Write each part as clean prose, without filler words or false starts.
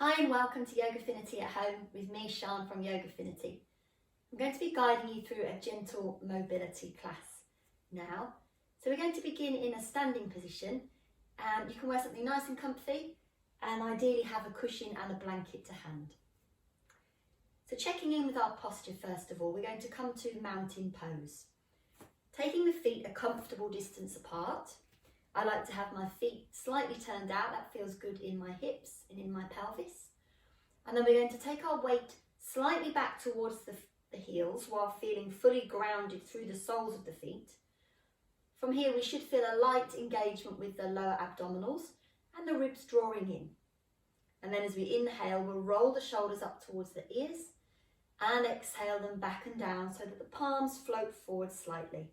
Hi and welcome to Yogafinity at Home with me, Shan from Yogafinity. I'm going to be guiding you through a gentle mobility class now. So we're going to begin in a standing position, and you can wear something nice and comfy and ideally have a cushion and a blanket to hand. So checking in with our posture first of all, we're going to come to mountain pose. Taking the feet a comfortable distance apart. I like to have my feet slightly turned out, that feels good in my hips and in my pelvis. And then we're going to take our weight slightly back towards the heels while feeling fully grounded through the soles of the feet. From here we should feel a light engagement with the lower abdominals and the ribs drawing in. And then as we inhale, we'll roll the shoulders up towards the ears and exhale them back and down so that the palms float forward slightly.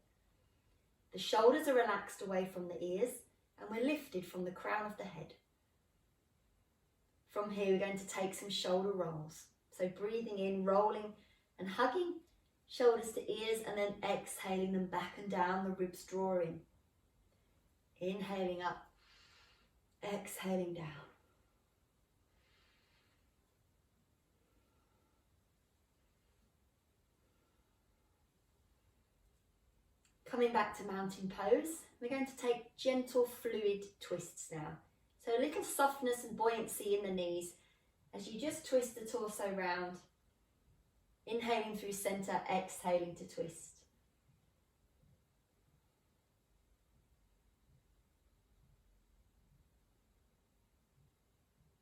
The shoulders are relaxed away from the ears and we're lifted from the crown of the head. From here we're going to take some shoulder rolls. So breathing in, rolling and hugging, shoulders to ears, and then exhaling them back and down, the ribs drawing. Inhaling up, exhaling down. Coming back to mountain pose, we're going to take gentle fluid twists now. So a little softness and buoyancy in the knees as you just twist the torso round. Inhaling through center, exhaling to twist.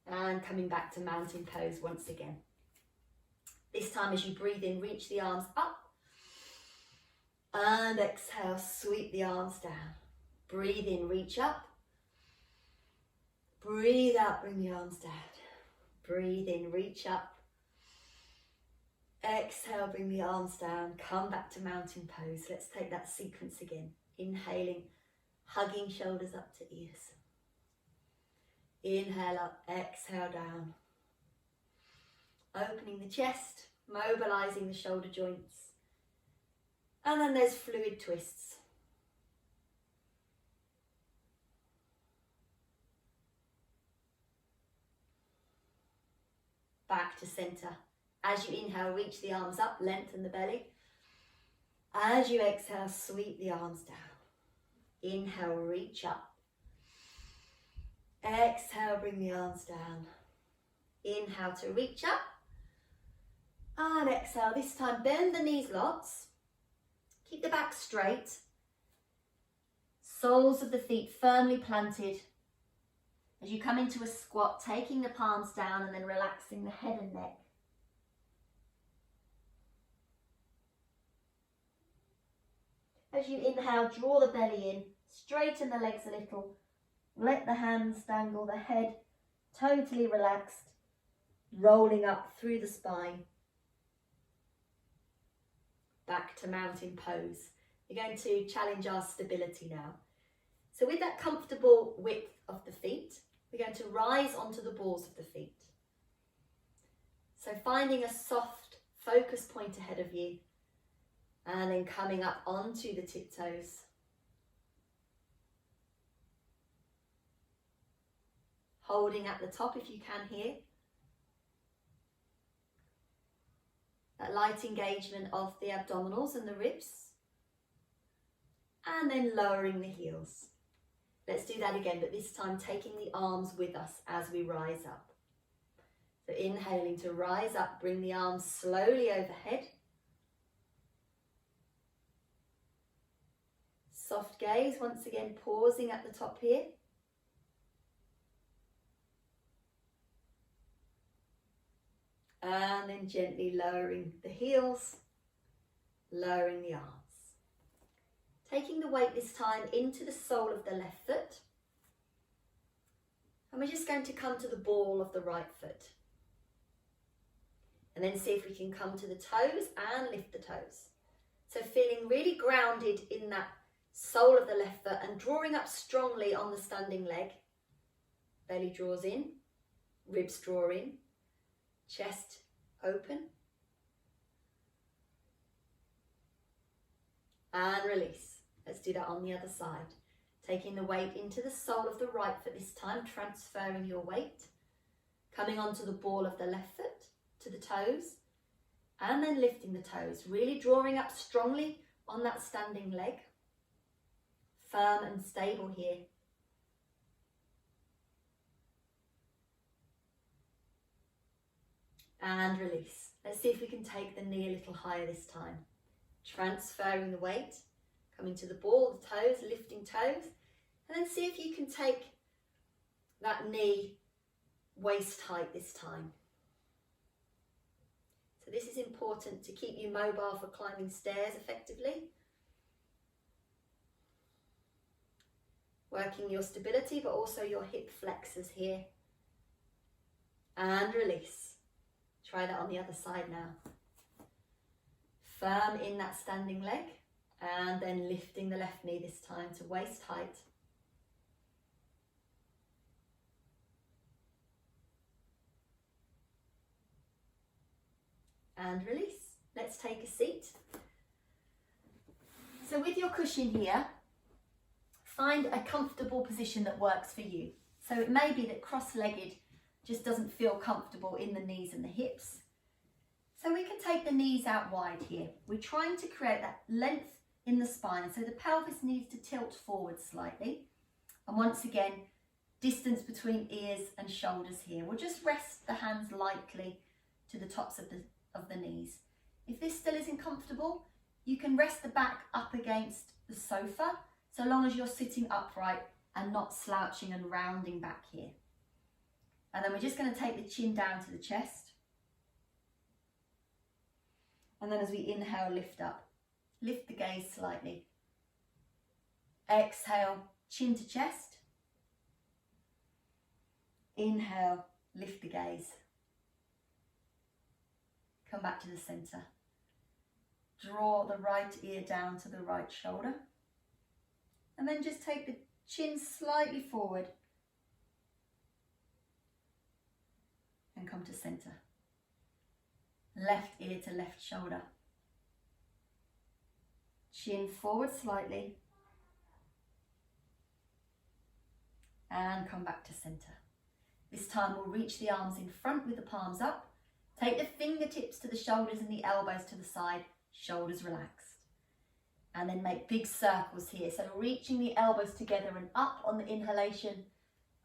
And coming back to mountain pose once again. This time as you breathe in, reach the arms up. And exhale, sweep the arms down. Breathe in, reach up. Breathe out, bring the arms down. Breathe in, reach up. Exhale, bring the arms down. Come back to mountain pose. Let's take that sequence again. Inhaling, hugging shoulders up to ears. Inhale up, exhale down. Opening the chest, mobilizing the shoulder joints. And then there's fluid twists. Back to center. As you inhale, reach the arms up, lengthen the belly. As you exhale, sweep the arms down. Inhale, reach up. Exhale, bring the arms down. Inhale to reach up. And exhale, this time bend the knees lots. Keep the back straight. Soles of the feet firmly planted. As you come into a squat, taking the palms down and then relaxing the head and neck. As you inhale, draw the belly in, straighten the legs a little. Let the hands dangle, the head totally relaxed, rolling up through the spine. Back to mountain pose. We're going to challenge our stability now. So with that comfortable width of the feet, we're going to rise onto the balls of the feet. So finding a soft focus point ahead of you and then coming up onto the tiptoes. Holding at the top if you can here. That light engagement of the abdominals and the ribs. And then lowering the heels. Let's do that again, but this time taking the arms with us as we rise up. So inhaling to rise up, bring the arms slowly overhead. Soft gaze, once again pausing at the top here. And then gently lowering the heels, lowering the arms. Taking the weight this time into the sole of the left foot. And we're just going to come to the ball of the right foot. And then see if we can come to the toes and lift the toes. So feeling really grounded in that sole of the left foot and drawing up strongly on the standing leg. Belly draws in, ribs draw in. Chest open and release. Let's do that on the other side. Taking the weight into the sole of the right foot this time, transferring your weight. Coming onto the ball of the left foot to the toes, and then lifting the toes, really drawing up strongly on that standing leg. Firm and stable here. And release. Let's see if we can take the knee a little higher this time. Transferring the weight, coming to the ball, the toes, lifting toes, and then see if you can take that knee waist height this time. So this is important to keep you mobile for climbing stairs effectively. Working your stability, but also your hip flexors here. And release. Try that on the other side now. Firm in that standing leg, and then lifting the left knee this time to waist height. And release. Let's take a seat. So with your cushion here, find a comfortable position that works for you. So it may be that cross-legged just doesn't feel comfortable in the knees and the hips. So we can take the knees out wide here. We're trying to create that length in the spine, so the pelvis needs to tilt forward slightly. And once again, distance between ears and shoulders here. We'll just rest the hands lightly to the tops of the knees. If this still isn't comfortable, you can rest the back up against the sofa, so long as you're sitting upright and not slouching and rounding back here. And then we're just going to take the chin down to the chest. And then as we inhale, lift up. Lift the gaze slightly. Exhale, chin to chest. Inhale, lift the gaze. Come back to the center. Draw the right ear down to the right shoulder. And then just take the chin slightly forward. And come to center. Left ear to left shoulder. Chin forward slightly. And come back to center. This time we'll reach the arms in front with the palms up. Take the fingertips to the shoulders and the elbows to the side, shoulders relaxed. And then make big circles here. So reaching the elbows together and up on the inhalation,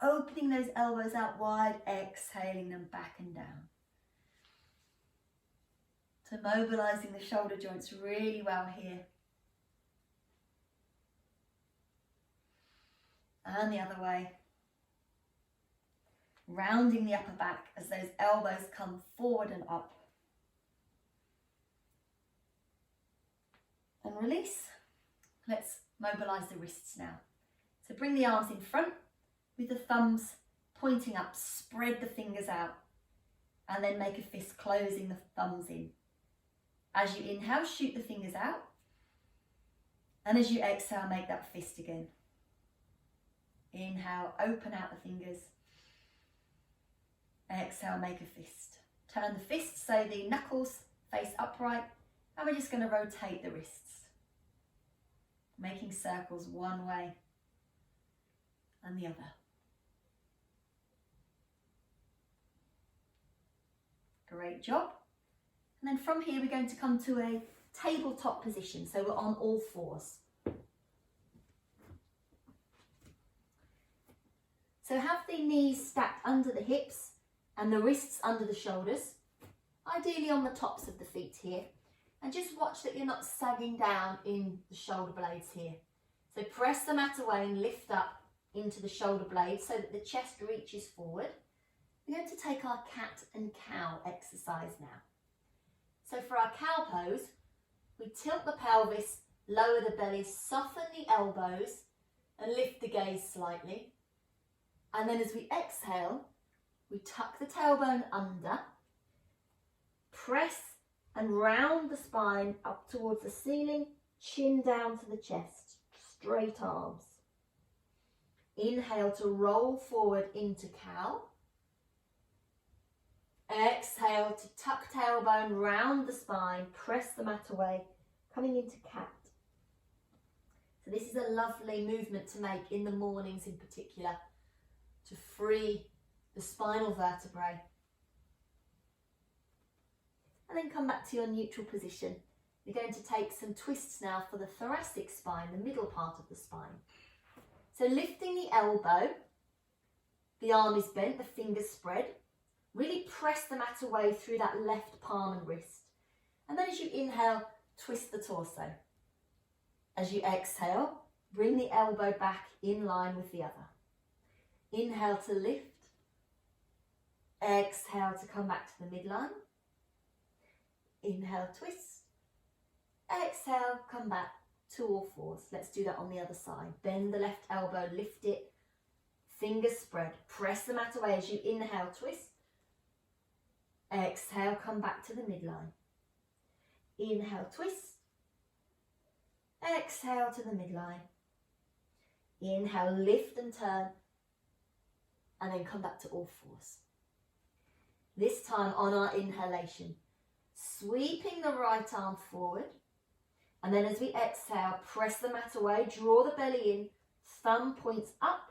opening those elbows out wide, exhaling them back and down. So mobilizing the shoulder joints really well here. And the other way. Rounding the upper back as those elbows come forward and up. And release. Let's mobilize the wrists now. So bring the arms in front with the thumbs pointing up. Spread the fingers out. And then make a fist closing the thumbs in. As you inhale, shoot the fingers out. And as you exhale, make that fist again. Inhale, open out the fingers. Exhale, make a fist. Turn the fist so the knuckles face upright. And we're just going to rotate the wrists. Making circles one way and the other. Great job. And then from here, we're going to come to a tabletop position. So we're on all fours. So have the knees stacked under the hips and the wrists under the shoulders, ideally on the tops of the feet here. And just watch that you're not sagging down in the shoulder blades here. So press the mat away and lift up into the shoulder blades so that the chest reaches forward. We're going to take our cat and cow exercise now. So for our cow pose, we tilt the pelvis, lower the belly, soften the elbows and lift the gaze slightly. And then as we exhale, we tuck the tailbone under, press and round the spine up towards the ceiling, chin down to the chest, straight arms. Inhale to roll forward into cow. Exhale to tuck tailbone, round the spine, press the mat away, coming into cat. So this is a lovely movement to make in the mornings in particular, to free the spinal vertebrae. And then come back to your neutral position. You're going to take some twists now for the thoracic spine, the middle part of the spine. So lifting the elbow, the arm is bent, the fingers spread. Really press the mat away through that left palm and wrist. And then as you inhale, twist the torso. As you exhale, bring the elbow back in line with the other. Inhale to lift. Exhale to come back to the midline. Inhale, twist. Exhale, come back to all fours. Let's do that on the other side. Bend the left elbow, lift it. Fingers spread. Press the mat away as you inhale, twist. Exhale, come back to the midline. Inhale, twist. Exhale to the midline. Inhale, lift and turn. And then come back to all fours. This time on our inhalation, sweeping the right arm forward. And then as we exhale, press the mat away, draw the belly in, thumb points up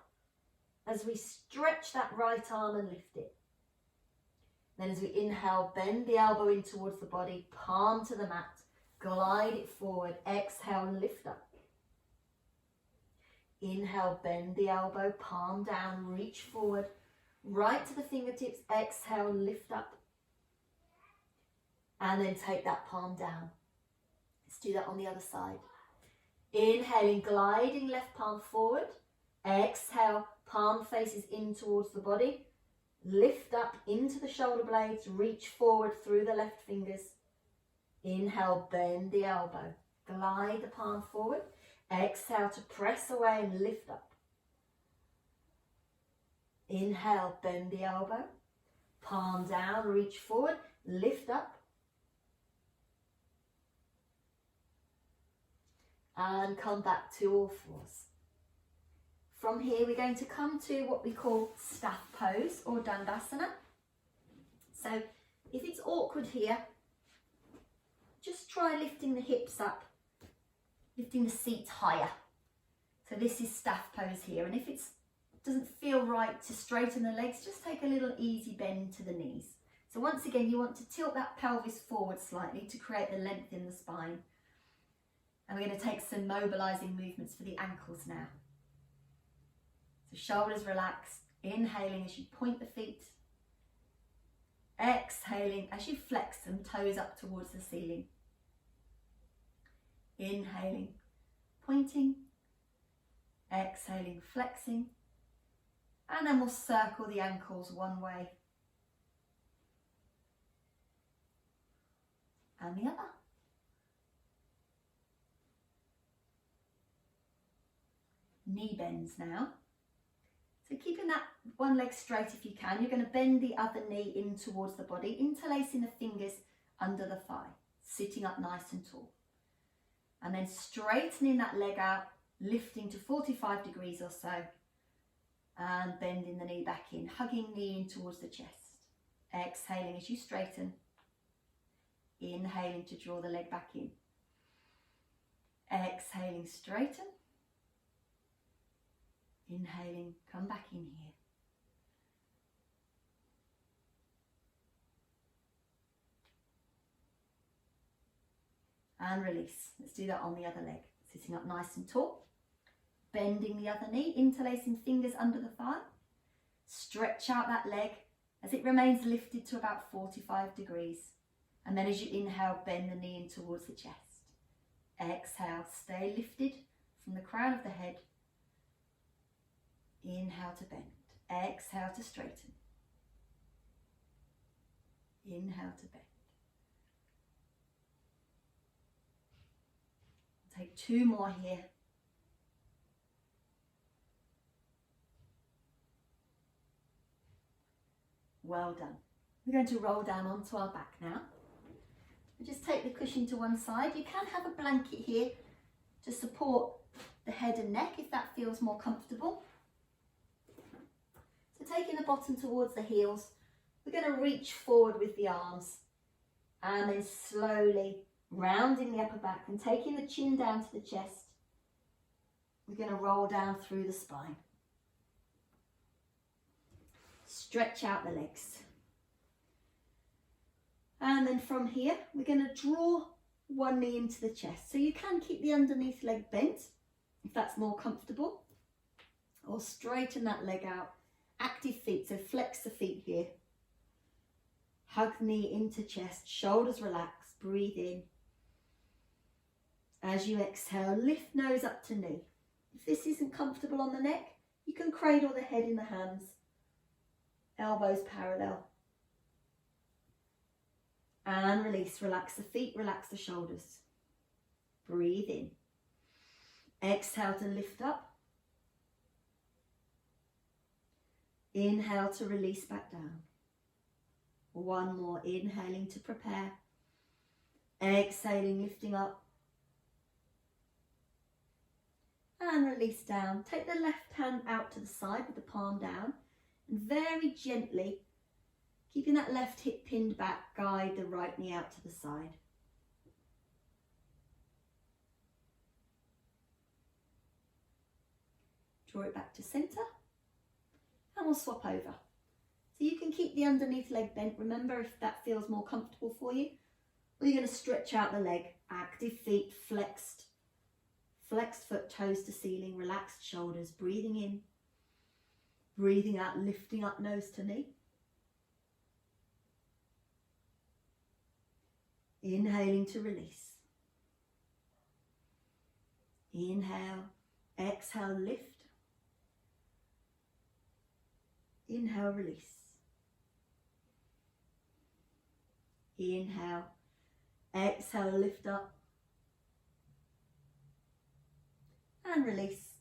as we stretch that right arm and lift it. Then as we inhale, bend the elbow in towards the body, palm to the mat, glide it forward, exhale, lift up. Inhale, bend the elbow, palm down, reach forward, right to the fingertips, exhale, lift up. And then take that palm down. Let's do that on the other side. Inhaling, gliding left palm forward. Exhale, palm faces in towards the body. Lift up into the shoulder blades, reach forward through the left fingers. Inhale, bend the elbow. Glide the palm forward. Exhale to press away and lift up. Inhale, bend the elbow. Palm down, reach forward, lift up. And come back to all fours. From here, we're going to come to what we call staff pose or Dandasana. So if it's awkward here, just try lifting the hips up, lifting the seat higher. So this is staff pose here. And if it doesn't feel right to straighten the legs, just take a little easy bend to the knees. So once again, you want to tilt that pelvis forward slightly to create the length in the spine. And we're going to take some mobilising movements for the ankles now. So shoulders relaxed, inhaling as you point the feet. Exhaling as you flex them, toes up towards the ceiling. Inhaling, pointing. Exhaling, flexing. And then we'll circle the ankles one way and the other. Knee bends now. So keeping that one leg straight if you can, you're going to bend the other knee in towards the body, interlacing the fingers under the thigh, sitting up nice and tall. And then straightening that leg out, lifting to 45 degrees or so, and bending the knee back in, hugging knee in towards the chest. Exhaling as you straighten. Inhaling to draw the leg back in. Exhaling, straighten. Inhaling, come back in here. And release. Let's do that on the other leg. Sitting up nice and tall. Bending the other knee, interlacing fingers under the thigh. Stretch out that leg as it remains lifted to about 45 degrees. And then as you inhale, bend the knee in towards the chest. Exhale, stay lifted from the crown of the head. Inhale to bend. Exhale to straighten. Inhale to bend. Take two more here. Well done. We're going to roll down onto our back now. Just take the cushion to one side. You can have a blanket here to support the head and neck if that feels more comfortable. So taking the bottom towards the heels, we're going to reach forward with the arms and then slowly rounding the upper back and taking the chin down to the chest. We're going to roll down through the spine. stretch out the legs. And then from here, we're going to draw one knee into the chest. So you can keep the underneath leg bent if that's more comfortable, or straighten that leg out. Active feet, so flex the feet here. Hug knee into chest, shoulders relax, breathe in. As you exhale, lift nose up to knee. If this isn't comfortable on the neck, you can cradle the head in the hands, elbows parallel. And release, relax the feet, relax the shoulders. Breathe in. Exhale to lift up. Inhale to release back down. One more, inhaling to prepare. Exhaling, lifting up. And release down. Take the left hand out to the side with the palm down. And very gently, keeping that left hip pinned back, guide the right knee out to the side. Draw it back to centre. And we'll swap over. So you can keep the underneath leg bent. Remember, if that feels more comfortable for you. Or you're going to stretch out the leg. Active feet, flexed. Flexed foot, toes to ceiling, relaxed shoulders. Breathing in. Breathing out, lifting up nose to knee. Inhaling to release. Inhale, exhale, lift. Inhale, release. Inhale, exhale, lift up. And release.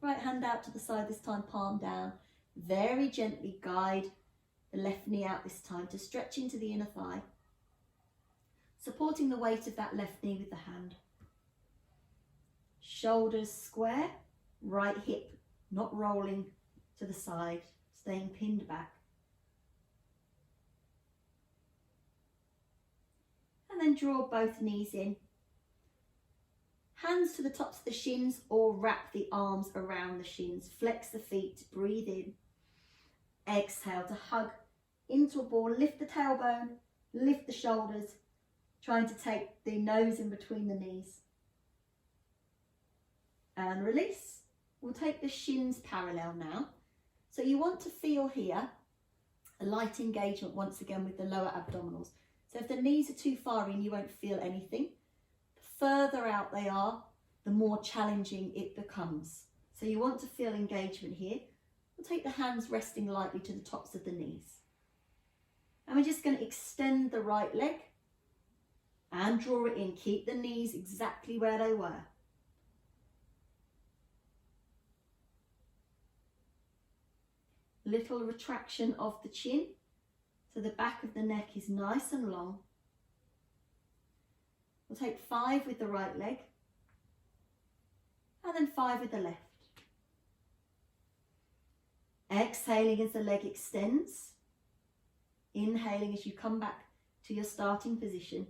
Right hand out to the side this time, palm down. Very gently guide the left knee out this time to stretch into the inner thigh. Supporting the weight of that left knee with the hand. Shoulders square, right hip not rolling to the side, staying pinned back. And then draw both knees in. Hands to the tops of the shins or wrap the arms around the shins. Flex the feet, breathe in. Exhale to hug into a ball, lift the tailbone, lift the shoulders, trying to take the nose in between the knees. And release. We'll take the shins parallel now. So you want to feel here a light engagement once again with the lower abdominals. So if the knees are too far in, you won't feel anything. The further out they are, the more challenging it becomes. So you want to feel engagement here. We'll take the hands resting lightly to the tops of the knees. And we're just going to extend the right leg and draw it in. Keep the knees exactly where they were. Little retraction of the chin, so the back of the neck is nice and long. We'll take 5 with the right leg, and then 5 with the left. Exhaling as the leg extends. Inhaling as you come back to your starting position.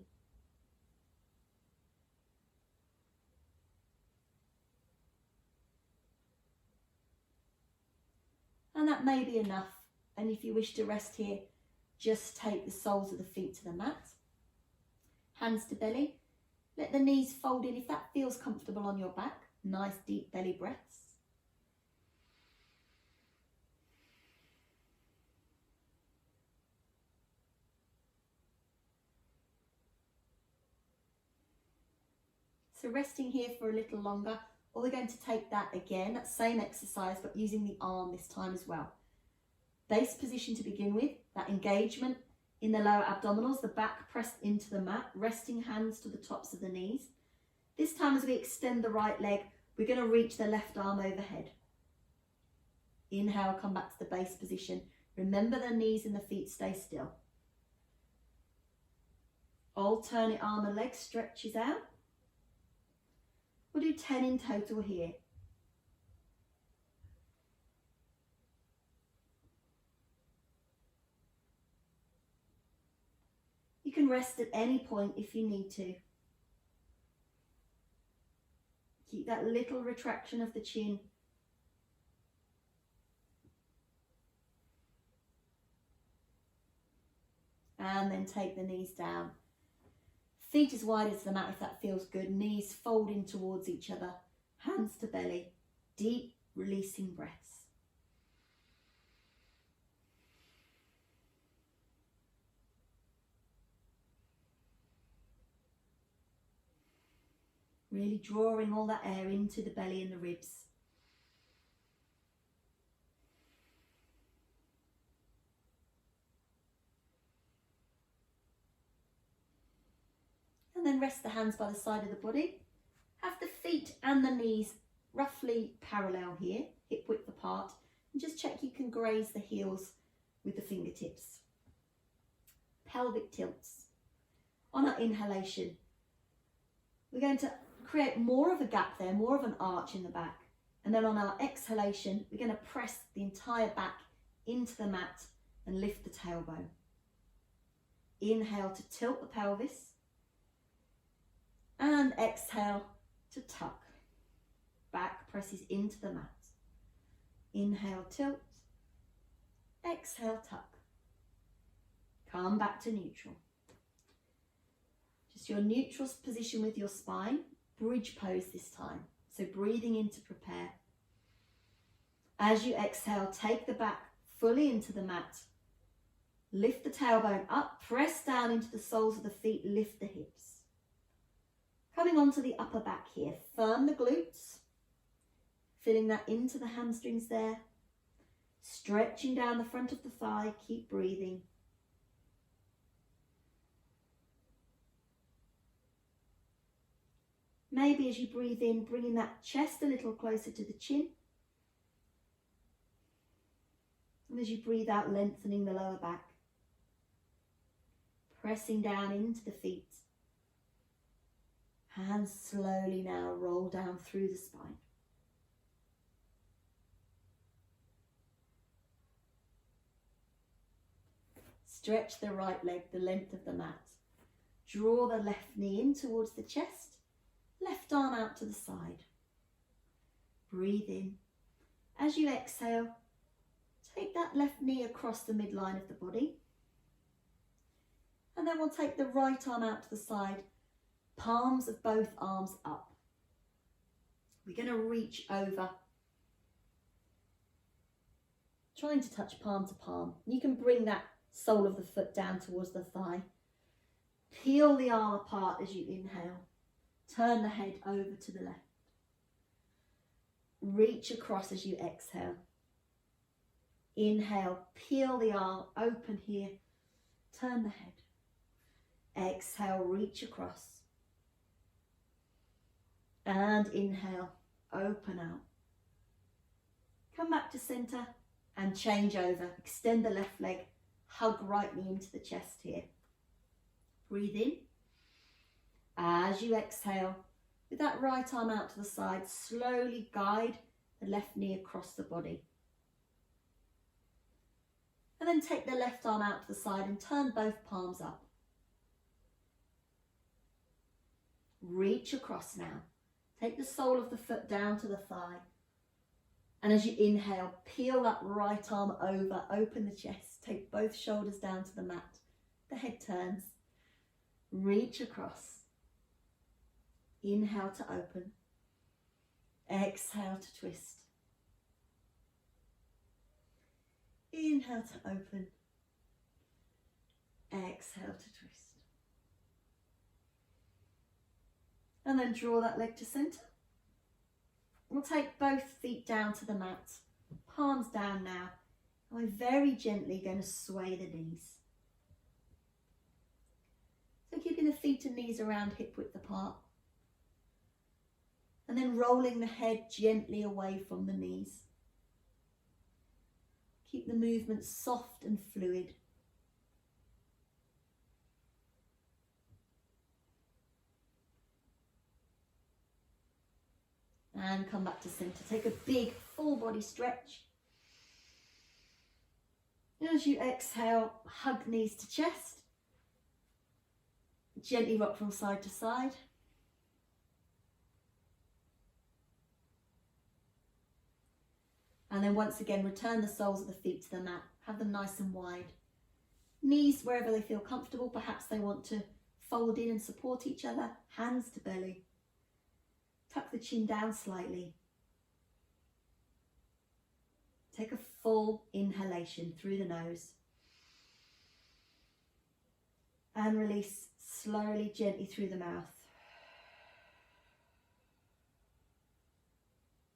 And that may be enough. And if you wish to rest here, just take the soles of the feet to the mat. Hands to belly. Let the knees fold in if that feels comfortable on your back. Nice deep belly breaths. So resting here for a little longer, or we're going to take that again, that same exercise, but using the arm this time as well. Base position to begin with, that engagement in the lower abdominals, the back pressed into the mat, resting hands to the tops of the knees. This time as we extend the right leg, we're going to reach the left arm overhead. Inhale, come back to the base position. Remember the knees and the feet stay still. Alternate arm and leg stretches out. We'll do 10 in total here. You can rest at any point if you need to. Keep that little retraction of the chin. And then take the knees down. Feet as wide as the mat if that feels good. Knees folding towards each other. Hands to belly. Deep releasing breaths. Really drawing all that air into the belly and the ribs. And then rest the hands by the side of the body. Have the feet and the knees roughly parallel here, hip width apart. And just check you can graze the heels with the fingertips. Pelvic tilts. On our inhalation, we're going to create more of a gap there, more of an arch in the back. And then on our exhalation, we're going to press the entire back into the mat and lift the tailbone. Inhale to tilt the pelvis. And exhale to tuck. Back presses into the mat. Inhale, tilt. Exhale, tuck. Come back to neutral. Just your neutral position with your spine. Bridge pose this time. So breathing in to prepare. As you exhale, take the back fully into the mat. Lift the tailbone up. Press down into the soles of the feet. Lift the hips. Coming onto the upper back here, firm the glutes, filling that into the hamstrings there, stretching down the front of the thigh, keep breathing. Maybe as you breathe in, bringing that chest a little closer to the chin. And as you breathe out, lengthening the lower back, pressing down into the feet. Hands slowly now roll down through the spine. Stretch the right leg the length of the mat. Draw the left knee in towards the chest, left arm out to the side. Breathe in. As you exhale, take that left knee across the midline of the body. And then we'll take the right arm out to the side. Palms of both arms up. We're going to reach over, trying to touch palm to palm. You can bring that sole of the foot down towards the thigh. Peel the arm apart as you inhale. Turn the head over to the left. Reach across as you exhale. Inhale, peel the arm, open here. Turn the head. Exhale, reach across. And inhale, open out. Come back to centre and change over. Extend the left leg, hug right knee into the chest here. Breathe in. As you exhale, with that right arm out to the side, slowly guide the left knee across the body. And then take the left arm out to the side and turn both palms up. Reach across now. Take the sole of the foot down to the thigh. And as you inhale, peel that right arm over, open the chest, take both shoulders down to the mat. The head turns. Reach across. Inhale to open. Exhale to twist. Inhale to open. Exhale to twist. And then draw that leg to centre. We'll take both feet down to the mat, palms down now. And we're very gently going to sway the knees. So keeping the feet and knees around hip width apart. And then rolling the head gently away from the knees. Keep the movement soft and fluid. And come back to centre. Take a big full body stretch. As you exhale, hug knees to chest. Gently rock from side to side. And then once again, return the soles of the feet to the mat. Have them nice and wide. Knees wherever they feel comfortable. Perhaps they want to fold in and support each other. Hands to belly. Tuck the chin down slightly. Take a full inhalation through the nose. And release slowly, gently through the mouth.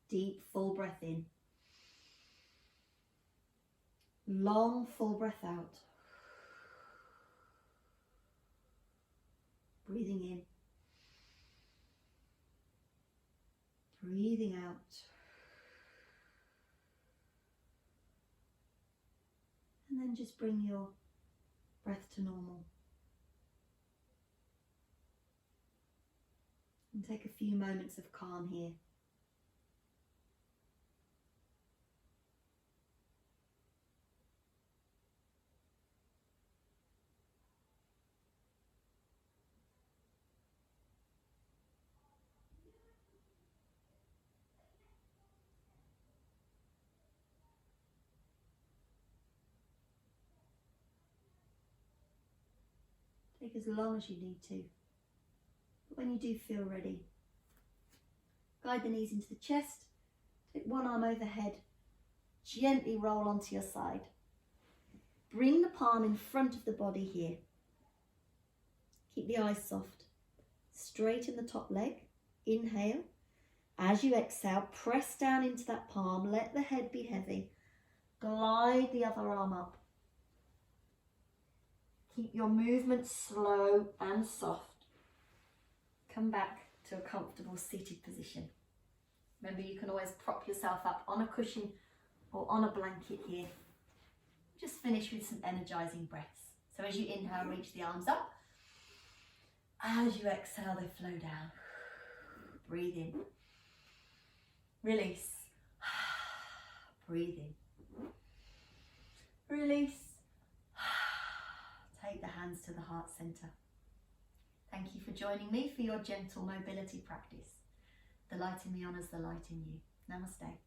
Deep, full breath in. Long, full breath out. Breathing in. Breathing out. And then just bring your breath to normal. And take a few moments of calm here. Take as long as you need to. But when you do feel ready, guide the knees into the chest. Take one arm overhead. Gently roll onto your side. Bring the palm in front of the body here. Keep the eyes soft. Straighten the top leg. Inhale. As you exhale, press down into that palm. Let the head be heavy. Glide the other arm up. Keep your movement slow and soft. Come back to a comfortable seated position. Remember, you can always prop yourself up on a cushion or on a blanket here. Just finish with some energizing breaths. So as you inhale, reach the arms up. As you exhale, they flow down. Breathe in. Release. Breathe in. Release. Take the hands to the heart center. Thank you for joining me for your gentle mobility practice. The light in me honours the light in you. Namaste.